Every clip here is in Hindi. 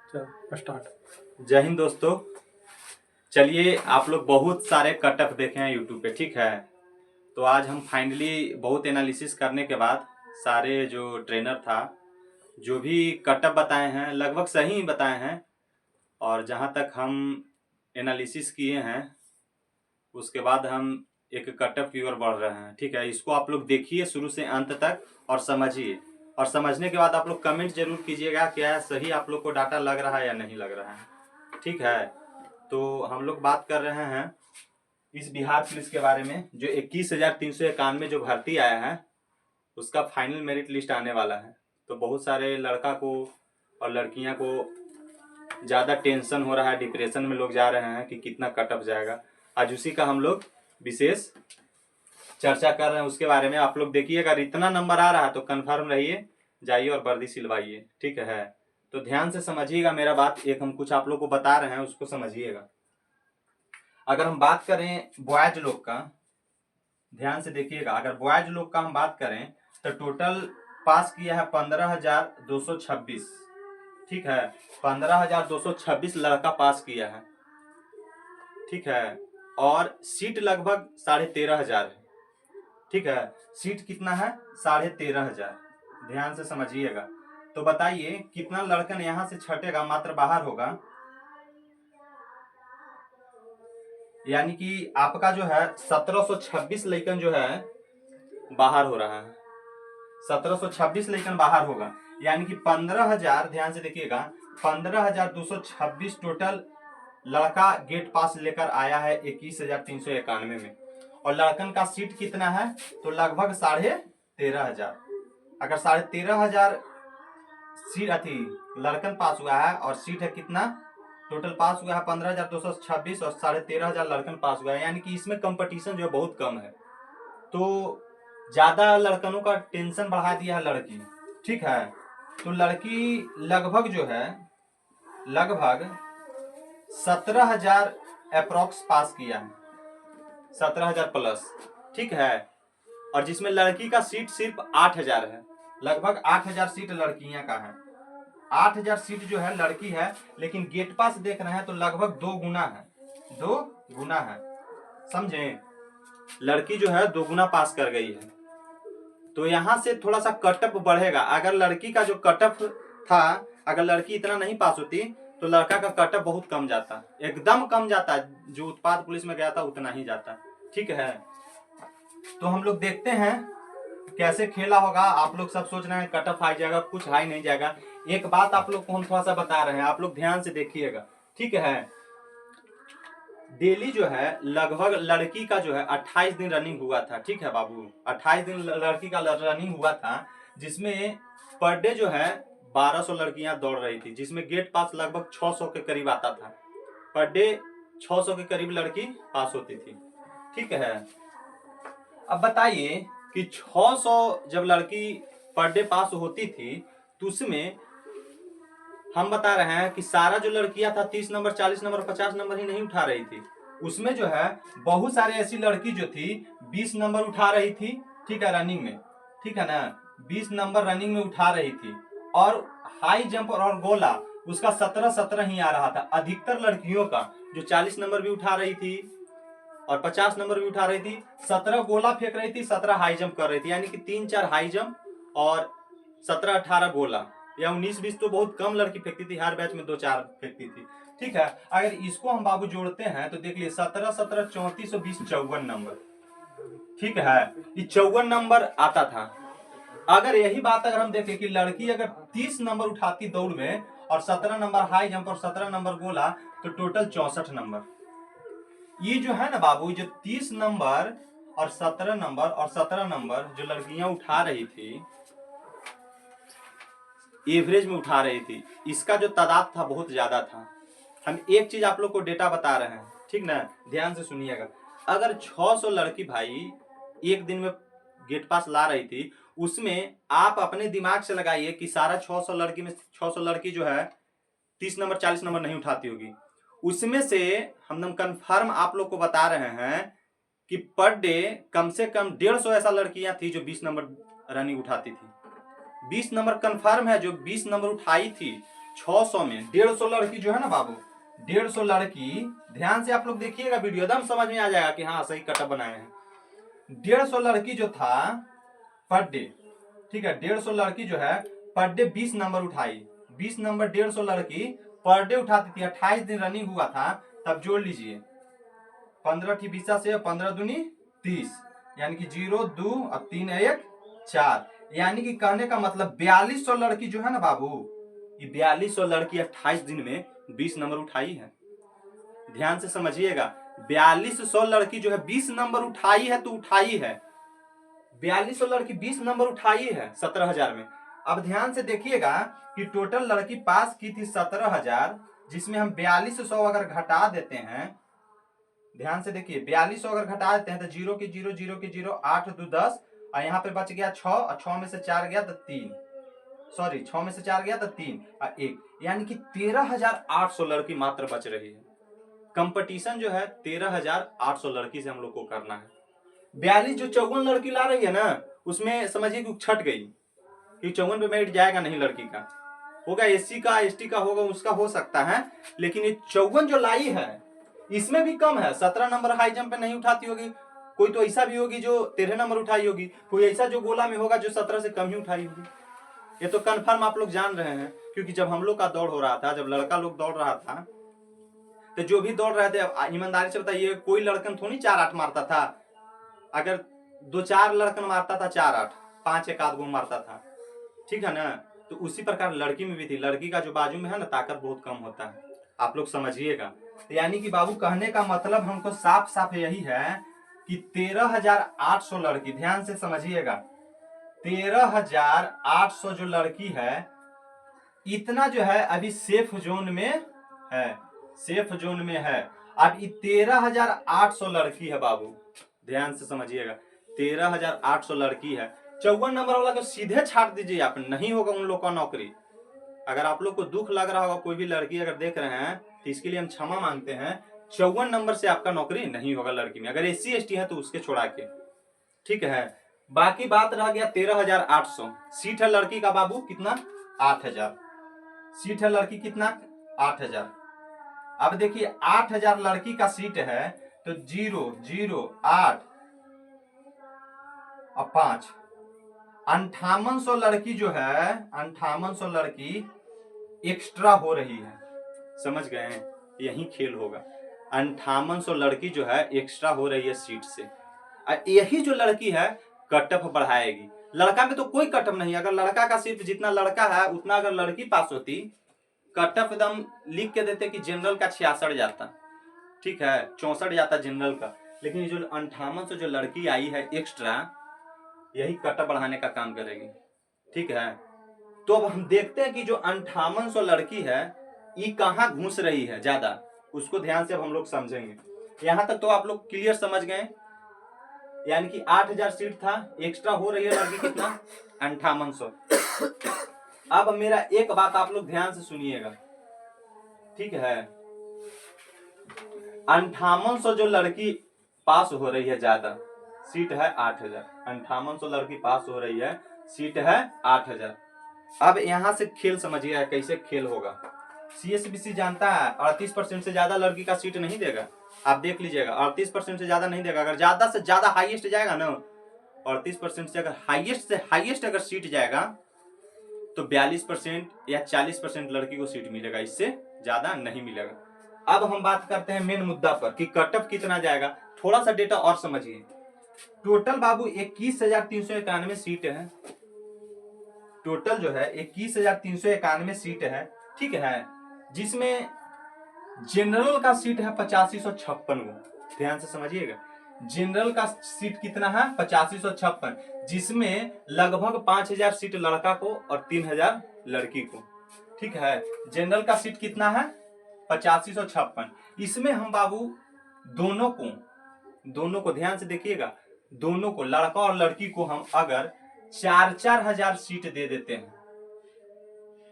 चल स्टार्ट। जय हिंद दोस्तों। चलिए, आप लोग बहुत सारे कटअप देखे हैं यूट्यूब पे, ठीक है। तो आज हम फाइनली बहुत एनालिसिस करने के बाद सारे जो ट्रेनर था जो भी कटअप बताए हैं लगभग सही ही बताए हैं। और जहां तक हम एनालिसिस किए हैं उसके बाद हम एक कटअप की ओर बढ़ रहे हैं, ठीक है। इसको आप लोग देखिए शुरू से अंत तक और समझिए, और समझने के बाद आप लोग कमेंट जरूर कीजिएगा क्या सही आप लोग को डाटा लग रहा है या नहीं लग रहा है, ठीक है। तो हम लोग बात कर रहे हैं इस बिहार पुलिस के बारे में जो 21,391 जो भर्ती आया है उसका फाइनल मेरिट लिस्ट आने वाला है। तो बहुत सारे लड़का को और लड़कियां को ज़्यादा टेंशन हो रहा है, डिप्रेशन में लोग जा रहे हैं कि कितना कटअप जाएगा। आज उसी का हम लोग विशेष चर्चा कर रहे हैं उसके बारे में। आप लोग देखिए, अगर इतना नंबर आ रहा है तो कन्फर्म रहिए, जाइए और वर्दी सिलवाइए, ठीक है। तो ध्यान से समझिएगा मेरा बात, एक हम कुछ आप लोग को बता रहे हैं उसको समझिएगा। अगर हम बात करें बॉयज लोग का, ध्यान से देखिएगा, अगर बॉयज लोग का हम बात करें तो टोटल पास किया है 15,226, ठीक है। 15,226 लड़का पास किया है, ठीक है। और सीट लगभग 13,500 है, ठीक है। सीट कितना है? 13,500। ध्यान से समझिएगा। तो बताइए कितना लड़कन यहां से छटेगा, मात्र बाहर होगा, यानी कि आपका जो है 1726 लड़कन जो है बाहर हो रहा है। 1726 लेकिन बाहर होगा, यानी कि 15,000, ध्यान से देखिएगा, 15,226 टोटल लड़का गेट पास लेकर आया है 21,391 में। और लड़कन का सीट कितना है? तो लगभग 13,500। अगर 13,500 सीट अथी लड़कन पास हुआ है और सीट है कितना, टोटल पास हुआ है 15,226 और 13,500 लड़कन पास हुआ है, यानी कि इसमें कंपटीशन जो है बहुत कम है। तो ज्यादा लड़कनों का टेंशन बढ़ा दिया है लड़की, ठीक है। तो लड़की लगभग जो है लगभग 17,000 अप्रोक्स पास किया है, 17,000 प्लस, ठीक है। और जिसमें लड़की का सीट सिर्फ 8,000 है, लगभग 8,000 सीट लड़कियां का है। 8,000 सीट जो है लड़की है, लेकिन गेट पास देख रहे हैं तो लगभग 2 गुना है, 2 गुना है, समझे। लड़की जो है 2 गुना पास कर गई है। तो यहां से थोड़ा सा कटअप बढ़ेगा। अगर लड़की का जो कटअप था, अगर लड़की इतना नहीं पास होती तो लड़का का कटअप बहुत कम जाता, एकदम कम जाता, जो उत्पाद पुलिस में गया था उतना ही जाता, ठीक है। तो हम लोग देखते हैं कैसे खेला होगा। आप लोग सब सोच रहे हैं कटअप हाई जाएगा, कुछ हाई नहीं जाएगा। एक बात आप लोग को हम थोड़ा सा बता रहे हैं, आप लोग ध्यान से देखिएगा, ठीक है। डेली जो है लगभग लड़की का जो है 28 दिन रनिंग हुआ था, ठीक है बाबू। 28 दिन लड़की का रनिंग हुआ था, जिसमें पर डे जो है 1200 लड़कियां दौड़ रही थी, जिसमें गेट पास लगभग 600 के करीब आता था। पर डे 600 के करीब लड़की पास होती थी, ठीक है। अब बताइए कि 600 जब लड़की पर डे पास होती थी तो उसमें हम बता रहे हैं कि सारा जो लड़कियां था 30 नंबर 40 नंबर 50 नंबर ही नहीं उठा रही थी। उसमें जो है बहुत सारे ऐसी लड़की जो थी 20 नंबर उठा रही थी, ठीक है, रनिंग में, ठीक है ना। 20 नंबर रनिंग में उठा रही थी, और हाई जंप और गोला उसका 17-17 ही आ रहा था। अधिकतर लड़कियों का जो 40 नंबर भी उठा रही थी और 50 नंबर भी उठा रही थी, 17 गोला फेंक रही थी, 17 हाई जंप कर रही थी, यानी कि 3-4 हाई जंप और 17-18 गोला, या 19-20 तो बहुत कम लड़की फेंकती थी, हर बैच में 2-4 फेंकती थी, ठीक है। अगर इसको हम बाबू जोड़ते हैं तो देख लिए 17-17 34 और 20 54 नंबर, ठीक है। ये 54 नंबर आता था। अगर यही बात अगर हम देखें कि लड़की अगर 30 नंबर उठाती दौड़ में और 17 नंबर हाई जंप और 17 नंबर गोला, तो टोटल 64 नंबर। ये जो है ना बाबू, जो 30 नंबर और 17 नंबर और 17 नंबर जो लड़कियां उठा रही थी, एवरेज में उठा रही थी, इसका जो तादाद था बहुत ज्यादा था। हम एक चीज आप लोग को डेटा बता रहे हैं, ठीक ना, ध्यान से सुनिएगा। अगर 600 लड़की भाई एक दिन में गेट पास ला रही थी, उसमें आप अपने दिमाग से लगाइए कि सारा 600 लड़की में 600 लड़की जो है 30 नंबर 40 नंबर नहीं उठाती होगी। उसमें से हम कंफर्म आप लोग को बता रहे हैं कि पर डे कम से कम 150 ऐसा लड़कियां थी जो 20 नंबर रनिंग उठाती थी। 20 नंबर कंफर्म है, जो 20 नंबर उठाई थी 600 में 150 लड़की जो है ना बाबू, 150 लड़की, ध्यान से आप लोग देखिएगा वीडियो, एकदम समझ में आ जाएगा कि हाँ सही कटअप बनाए हैं। 150 लड़की जो था पर डे, ठीक है, 150 लड़की जो है पर डे 20 नंबर उठाई, 20 नंबर 150 लड़की पर डे उठाती थी। 28 दिन रनिंग हुआ था, तब जोड़ लीजिए 15 की 20 से 15 दूनी 30, यानी कि 0 2 और 3 1 4, यानी कि कहने का मतलब 4200 लड़की जो है ना बाबू, ये 4200 लड़की 28 दिन में 20 नंबर उठाई है। ध्यान से समझिएगा, 4200 लड़की जो है 20 नंबर उठाई है, तो उठाई है 4200 लड़की 20 नंबर उठाई है 17000 में। अब ध्यान से देखिएगा कि टोटल लड़की पास की थी 17000, जिसमें हम 4200 अगर घटा देते हैं, ध्यान से देखिए 4200 अगर घटा देते हैं तो 0 की 0 0 की 0, 8 2 10, और यहाँ पे बच गया 6, और 6 में से 4 गया तो 3, सॉरी 6 में से 4 गया तो 3 और 1, यानी कि 13800 लड़की मात्र बच रही है। कंपटीशन जो है 13800 लड़की से हम लोग को करना है। 42 जो 54 लड़की ला रही है ना, उसमें समझिए कि छट गई कि 54 पे मेरिट जाएगा नहीं लड़की का, होगा एससी का एसटी का होगा, उसका हो सकता है, लेकिन ये 54 जो लाई है इसमें भी कम है। 17 नंबर हाई जंप पे नहीं उठाती होगी, कोई तो ऐसा भी होगी जो 13 नंबर उठाई होगी, कोई ऐसा जो गोला में होगा जो 17 से कम ही उठाई होगी। ये तो कन्फर्म आप लोग जान रहे हैं, क्योंकि जब हम लोग का दौड़ हो रहा था, जब लड़का लोग दौड़ रहा था, तो जो भी दौड़ रहे थे ईमानदारी से बताइए, कोई लड़कन थोड़ी 4-8 मारता था। अगर 2-4 लड़कन मारता था 4-8, 5 एक आध गो मारता था, ठीक है ना। तो उसी प्रकार लड़की में भी थी, लड़की का जो बाजू में है ना ताकत बहुत कम होता है, आप लोग समझिएगा। यानी कि बाबू कहने का मतलब हमको साफ साफ यही है कि 13800 लड़की, ध्यान से समझिएगा, 13800 जो लड़की है, इतना जो है अभी सेफ जोन में है, सेफ जोन में है। अब ये 13800 लड़की है बाबू, ध्यान से समझिएगा, 13800 लड़की है। 54 नंबर वाला को सीधे छाट दीजिए, आप नहीं होगा उन लोग का नौकरी। अगर आप लोग को दुख लग रहा होगा, कोई भी लड़की अगर देख रहे हैं तो इसके लिए हम क्षमा मांगते हैं। 54 नंबर से आपका नौकरी नहीं होगा लड़की में, अगर SC ST है तो उसके छोड़ा के, ठीक है। बाकी बात रह गया 13800। सीट है लड़की का बाबू कितना, 8000 सीट है लड़की, कितना 8000। अब देखिए 8000 लड़की का सीट है, तो 0 0 8 और 5, 5800 लड़की जो है, 5800 लड़की एक्स्ट्रा हो रही है, समझ गए हैं, यही खेल होगा। 5800 लड़की जो है एक्स्ट्रा हो रही है सीट से, और यही जो लड़की है कटअप बढ़ाएगी। लड़का में तो कोई कटअप नहीं, अगर लड़का का सिर्फ जितना लड़का है उतना अगर लड़की पास होती, कटअप एकदम लिख के देते कि जनरल का 66 जाता, ठीक है, 64 जाता जनरल का, लेकिन ये जो 5800 जो लड़की आई है एक्स्ट्रा, यही कटअप बढ़ाने का काम करेगी, ठीक है। तो अब हम देखते हैं कि जो 5800 लड़की है ये कहाँ घुस रही है ज्यादा, उसको ध्यान से अब हम लोग समझेंगे। यहां तक तो आप लोग क्लियर समझ गए, यानी कि 8000 सीट था, एक्स्ट्रा हो रही है लड़की कितना, 5800। अब मेरा एक बात आप लोग ध्यान से सुनिएगा, ठीक है। 5800 जो लड़की पास हो रही है ज्यादा, सीट है 8000, 5800 लड़की पास हो रही है, सीट है 8000। अब यहां से खेल समझिएगा कैसे खेल होगा। CSBC जानता है 38% से ज्यादा लड़की का सीट नहीं देगा, आप देख लीजिएगा, 38% से ज्यादा नहीं देगा। अगर ज्यादा से ज्यादा हाईएस्ट जाएगा ना, 38% से अगर हाईएस्ट अगर सीट जाएगा तो 42% या 40% लड़की को सीट मिलेगा, इससे ज्यादा नहीं मिलेगा। अब हम बात करते हैं मेन मुद्दा पर कि कटअप कितना जाएगा। थोड़ा सा डेटा और समझिए। टोटल बाबू 21391 सीट है, टोटल जो है 21391 सीट है, ठीक है, जिसमें जनरल का सीट है 8556 गो, ध्यान से समझिएगा। जनरल का सीट कितना है, 8556, जिसमें लगभग 5000 सीट लड़का को और 3000 लड़की को, ठीक है। जनरल का सीट कितना है, 8556। इसमें हम बाबू दोनों को ध्यान से देखिएगा, दोनों को, लड़का और लड़की को, हम अगर 4-4 हजार सीट दे देते हैं,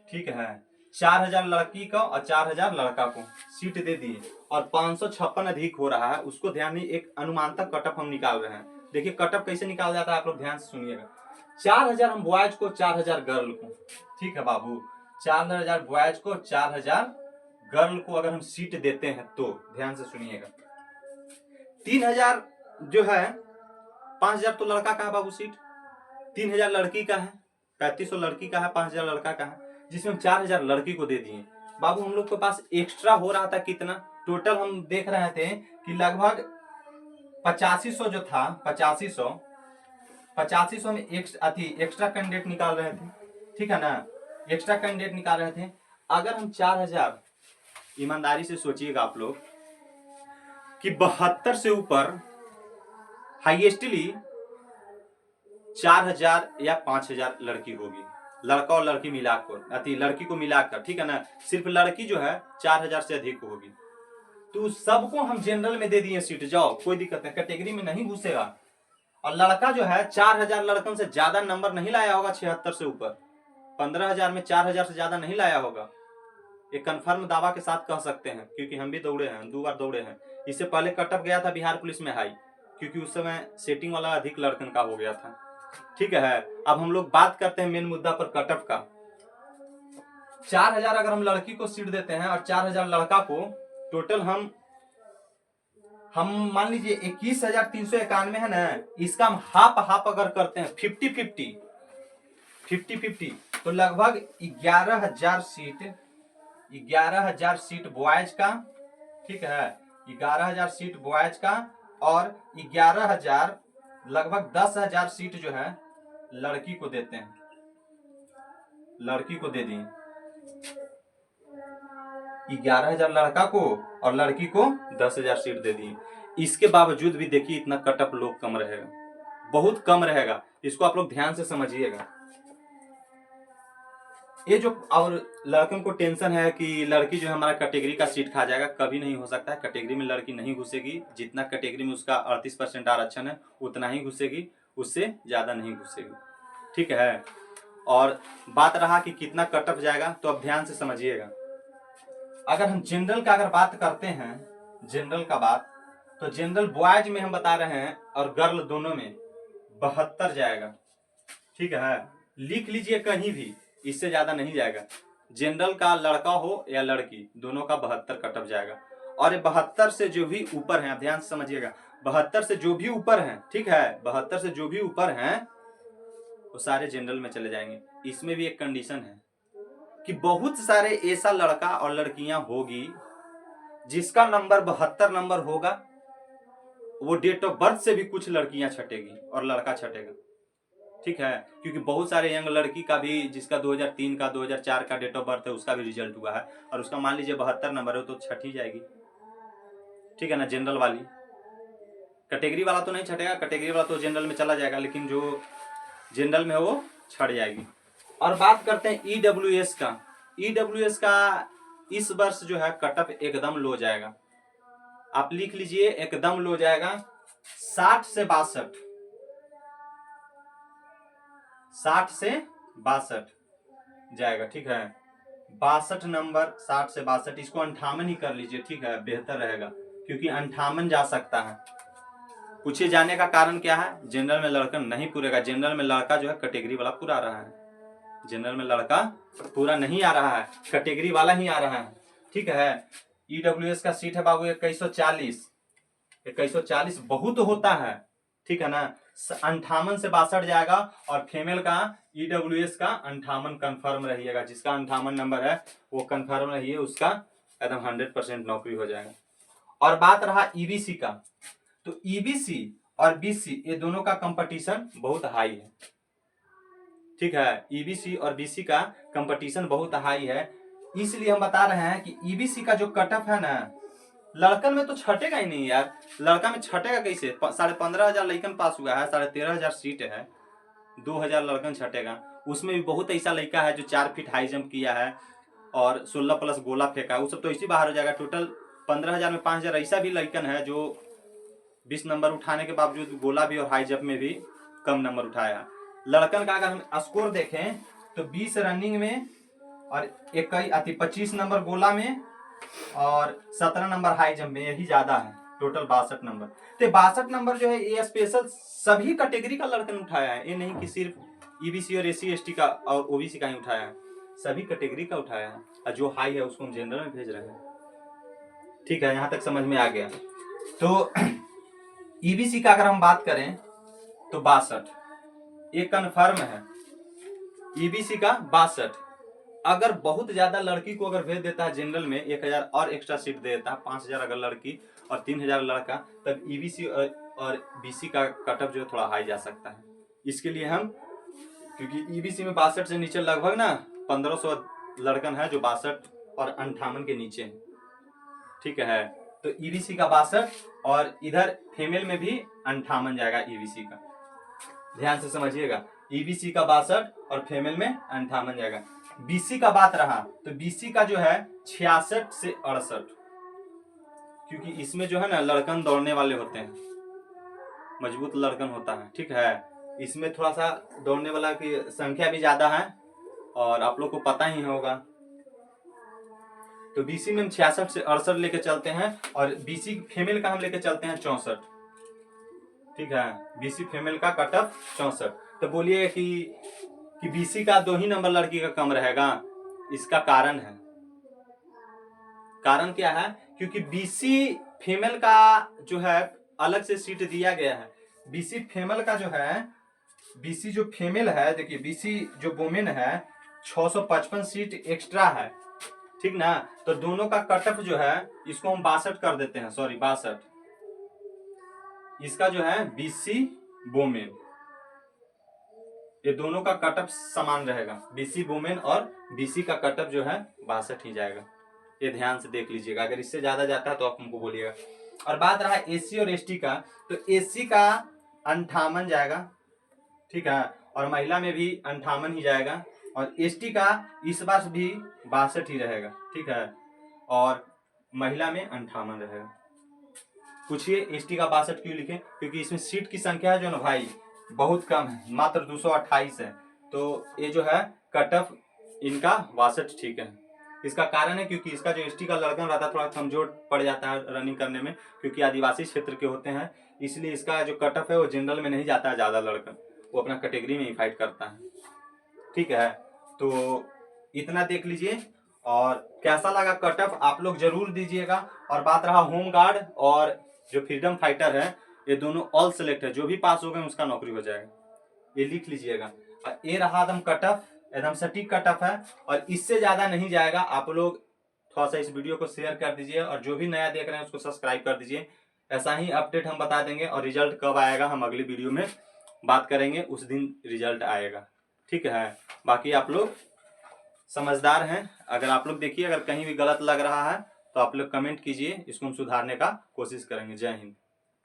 ठीक है, 4000 लड़की को और 4000 लड़का को सीट दे दिए, और 556 अधिक हो रहा है, उसको ध्यान नहीं, एक अनुमानतक कटअप हम निकाल रहे हैं। देखिए कटअप कैसे निकाल जाता है, आप लोग ध्यान से सुनिएगा। 4000 हम बॉयज को, 4000 गर्ल को, ठीक है बाबू, 4000 बॉयज को, 4000 गर्ल को अगर हम सीट देते हैं तो ध्यान से सुनिएगा। 3000 जो है, 5000 तो लड़का का है बाबू सीट, 3000 लड़की का है, 3500 लड़की का है, 5000 लड़का का है, जिसमें हम 4000 लड़की को दे दिए। बाबू हम लोग के पास एक्स्ट्रा हो रहा था कितना, टोटल हम देख रहे थे कि लगभग 8500 जो था, 8500 में एक्स्ट्रा कैंडिडेट निकाल रहे थे, ठीक है ना, एक्स्ट्रा कैंडिडेट निकाल रहे थे। अगर हम 4000, ईमानदारी से सोचिएगा आप लोग कि 72 से ऊपर हाईएस्टली 4000 या 5000 लड़की होगी, लड़का और लड़की मिलाकर, लड़की को मिलाकर, ठीक है ना, सिर्फ लड़की जो है 4000 से अधिक होगी। तो सबको हम जनरल में दे दिए सीट, जाओ कोई दिक्कत नहीं, कैटेगरी में नहीं घुसेगा। और लड़का जो है 4000 लड़कन से ज्यादा नंबर नहीं लाया होगा, 76 से ऊपर, 15000 में 4000 से ज्यादा नहीं लाया होगा, एक कंफर्म दावा के साथ कह सकते हैं, क्योंकि हम भी दौड़े हैं, 2 बार दौड़े हैं। इससे पहले कटअप गया था बिहार पुलिस में हाई, क्योंकि उस समय सेटिंग वाला अधिक लड़कन का हो गया था, ठीक है। अब हम लोग बात करते हैं मेन मुद्दा पर कटअप का। 4000 अगर हम लड़की को सीट देते हैं और 4000 लड़का को, टोटल हम मान लीजिए 21391 है ना, इसका हम हाफ अगर करते हैं, 50-50 तो लगभग 11000 सीट बॉयज का, ठीक है, 11000 सीट बॉयज का, और 11000 लगभग 10000 सीट जो है लड़की को देते हैं, लड़की को दे दिए 11000 लड़का को और लड़की को 10000 सीट दे दी। इसके बावजूद भी देखिए इतना कटअप लोग कम रहेगा, बहुत कम रहेगा, इसको आप लोग ध्यान से समझिएगा। ये जो और लड़कों को टेंशन है कि लड़की जो है हमारा कैटेगरी का सीट खा जाएगा, कभी नहीं हो सकता है। कैटेगरी में लड़की नहीं घुसेगी, जितना कैटेगरी में उसका 38% आरक्षण है उतना ही घुसेगी, उससे ज्यादा नहीं घुसेगी, ठीक है। और बात रहा कि कितना कटअप जाएगा, तो अब ध्यान से समझिएगा। अगर हम जनरल का अगर बात करते हैं, जनरल का बात, तो जनरल बॉयज में हम बता रहे हैं और गर्ल दोनों में 72 जाएगा, ठीक है, लिख लीजिए कहीं भी, इससे ज्यादा नहीं जाएगा। जनरल का लड़का हो या लड़की, दोनों का 72 कटअप जाएगा। और 72 से जो भी ऊपर है, ध्यान से समझिएगा, 72 से जो भी ऊपर है, ठीक है, 72 से जो भी ऊपर हैं वो सारे जनरल में चले जाएंगे। इसमें भी एक कंडीशन है कि बहुत सारे ऐसा लड़का और लड़कियां होगी जिसका नंबर 72 नंबर होगा, वो डेट ऑफ बर्थ से भी कुछ लड़कियां छटेगी और लड़का छटेगा, ठीक है, क्योंकि बहुत सारे यंग लड़की का भी, जिसका 2003 का 2004 का डेट ऑफ बर्थ है, उसका भी रिजल्ट हुआ है, और उसका मान लीजिए 72 नंबर है, तो छट ही जाएगी, ठीक है ना। जनरल वाली, कैटेगरी वाला तो नहीं छटेगा, कैटेगरी वाला तो जनरल में चला जाएगा, लेकिन जो जनरल में वो छट जाएगी। और बात करते हैं ईडब्ल्यूएस का। ईडब्ल्यूएस का इस वर्ष जो है कटअप एकदम लो जाएगा, आप लिख लीजिए, एकदम लो जाएगा, 60 से 62, 60 से 62 जाएगा, ठीक है, 62 नंबर, 60 से 62, इसको 58 ही कर लीजिए, ठीक है, बेहतर रहेगा, क्योंकि 58 जा सकता है। पूछे जाने का कारण क्या है, जनरल में लड़का नहीं पूरेगा, जनरल में लड़का जो है कैटेगरी वाला पूरा आ रहा है, जनरल में लड़का पूरा नहीं आ रहा है, कैटेगरी वाला ही आ रहा है, ठीक है। ईडब्ल्यूएस का सीट है बाबू 2140 बहुत होता है, ठीक है ना। 58 से 62 जाएगा, और फीमेल का ईडब्ल्यूएस का 58 कंफर्म रहिएगा, जिसका 58 नंबर है वो कंफर्म रहिए, उसका एकदम 100% नौकरी हो जाएगा। और बात रहा ईबीसी का, तो ईबीसी और बीसी ये दोनों का कंपटीशन बहुत हाई है, ठीक है, ईबीसी और बीसी का कंपटीशन बहुत हाई है। इसलिए हम बता रहे हैं कि ईबीसी का जो कटअप है ना, लड़कन में तो छटेगा ही नहीं यार, लड़का में छटेगा कैसे, 15,500 लड़कन पास हुआ है, 13,500 सीट है, 2000 लड़कन छटेगा। उसमें भी बहुत ऐसा लड़का है जो 4 फीट हाई जंप किया है और 16 प्लस गोला फेंका है, वो सब तो इसी बाहर हो जाएगा। टोटल 15,000 में 5,000 ऐसा भी लड़कन है जो 20 नंबर उठाने के बावजूद गोला भी और हाई जंप में भी कम नंबर उठाया। लड़कन का अगर हम स्कोर देखें तो 20 रनिंग में और 25 नंबर गोला में और 17 नंबर हाई जंप में, यही ज्यादा है, टोटल 62 नंबर। तो 62 नंबर जो है ये स्पेशल सभी कैटेगरी का लड़कन उठाया है, ये नहीं कि सिर्फ ईबीसी और एससी एसटी का और ओबीसी का ही उठाया है। सभी कैटेगरी का उठाया है, और जो हाई है उसको हम जनरल में भेज रहे हैं। ठीक है, यहाँ तक समझ में आ गया। तो ईबीसी का अगर हम बात करें तो 62 ये कन्फर्म है। ईबीसी का 62 अगर बहुत ज्यादा लड़की को अगर भेज देता है जनरल में 1000 और एक्स्ट्रा सीट दे देता है, 5000 अगर लड़की और 3000 लड़का, तब ईबीसी और बीसी का कटअप जो है थोड़ा हाई जा सकता है। इसके लिए हम, क्योंकि ईबीसी में 62 से नीचे लगभग ना 1500 लड़कन है जो 62 और 58 के नीचे है। ठीक है, तो ईबीसी का 62 और इधर फीमेल में भी 58 जाएगा ईबीसी का। ध्यान से समझिएगा, ईबीसी का 62 और फीमेल में 58 जाएगा। बीसी का बात रहा तो बीसी का जो है 66 से 68, क्योंकि इसमें जो है ना लड़कन दौड़ने वाले होते हैं, मजबूत लड़कन होता है। ठीक है, इसमें थोड़ा सा दौड़ने वाला की संख्या भी ज्यादा है और आप लोग को पता ही होगा। तो बीसी में हम 66 से 68 लेके चलते हैं, और बीसी फीमेल का हम लेके चलते हैं 64। ठीक है, बीसी फीमेल का कटअप 64। तो बोलिए कि बीसी का 2 ही नंबर लड़की का कम रहेगा। इसका कारण है, कारण क्या है, क्योंकि बीसी फीमेल का जो है अलग से सीट दिया गया है। बीसी फीमेल का जो है, बीसी जो फीमेल है, देखिए बीसी जो वुमेन है 655 सीट एक्स्ट्रा है। ठीक ना, तो दोनों का कटअप जो है इसको हम 62 कर देते हैं, सॉरी 62। इसका जो है बीसी वुमेन, ये दोनों का कटअप समान रहेगा। बीसी वुमेन और बीसी का कटअप जो है 62 ही जाएगा। ये ध्यान से देख लीजिएगा, अगर इससे ज्यादा जाता है तो आप हमको बोलिएगा। और बात रहा एससी और एसटी का, तो एससी का 58 जाएगा। ठीक है, और महिला में भी 58 ही जाएगा, और एसटी का इस बार भी 62 ही रहेगा। ठीक है, और महिला में 58 रहेगा। पूछिए एसटी का 62 क्यों लिखे, क्योंकि इसमें सीट की संख्या है जो ना भाई बहुत कम है, मात्र 228 है। तो ये जो है कटअप इनका 62 ठीक है। इसका कारण है क्योंकि इसका जो एसटी का लड़कन रहता है थोड़ा कमजोर पड़ जाता है रनिंग करने में, क्योंकि आदिवासी क्षेत्र के होते हैं, इसलिए इसका जो कटअप है वो जनरल में नहीं जाता है ज्यादा लड़कन, वो अपना कैटेगरी में ही फाइट करता है। ठीक है, तो इतना देख लीजिए, और कैसा लगा कटअप आप लोग जरूर दीजिएगा। और बात रहा होम गार्ड और जो फ्रीडम फाइटर है, ये दोनों ऑल सेलेक्ट है, जो भी पास हो गए उसका नौकरी हो जाएगा, ये लिख लीजिएगा। और ये रहा एकदम कटअप, एकदम सटीक कटअप है, और इससे ज्यादा नहीं जाएगा। आप लोग थोड़ा सा इस वीडियो को शेयर कर दीजिए, और जो भी नया देख रहे हैं उसको सब्सक्राइब कर दीजिए। ऐसा ही अपडेट हम बता देंगे, और रिजल्ट कब आएगा हम अगली वीडियो में बात करेंगे, उस दिन रिजल्ट आएगा। ठीक है, बाकी आप लोग समझदार हैं। अगर आप लोग देखिए अगर कहीं भी गलत लग रहा है तो आप लोग कमेंट कीजिए, इसको हम सुधारने का कोशिश करेंगे। जय हिंद।